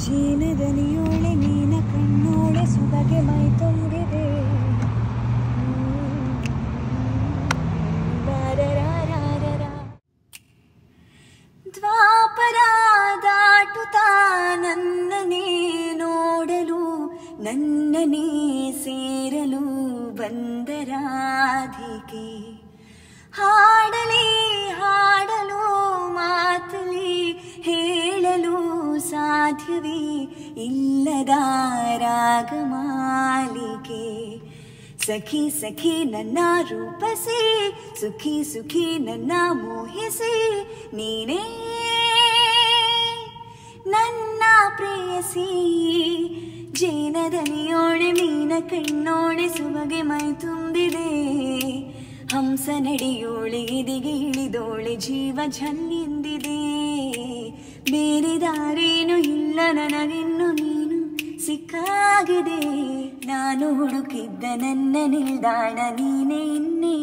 ಜೀನದನಿಯೋಳೆ ನೀನ ಕಣ್ಣೋಳೆ ಸುಬಗೆ ಮೈ ತುಂಬಿದೆ ದ್ವಾಪರ ದಾಟುತ್ತಾ ನನ್ನನೇ ನೋಡಲು ನನ್ನನೇ ಸೇರಲು ಬಂದರಾಧಿಕೆ ಹಾಡಲಿ ಹಾಡಲು ಮಾತಲಿ ಹೇಳಲು ಸಾಧ್ಯವೇ ಇಲ್ಲದ ರಾಗಮಾಲಿಕೆ ಸಖಿ ಸಖಿ ನನ್ನ ರೂಪಸಿ ಸುಖಿ ಸುಖಿ ನನ್ನ ಮೋಹಿಸಿ ನೀನೇ ನನ್ನ ಪ್ರೇಯಸಿ ಜೇನದನಿಯೋಳೆ ಮೀನ ಕಣ್ಣೋಳೆ ಸುಬಗೆ ಮೈ ತುಂಬಿದೆ ಹಂಸ ನಡೆಯೋಳೆ ಎದೆಗೆ ಇಳಿದೋಳೆ ಜೀವ ಝಲ್ಲೆಂದಿದೆ ಬೇರೆ ದಾರೇನು ಇಲ್ಲ ನನಗಿನ್ನು ನೀನು ಸಿಕ್ಕಾಗಿದೆ ನಾನು ಹುಡುಕಿದ್ದ ನನ್ನ ನಿಲ್ದಾಣ ನೀನೇ ಇನ್ನೇ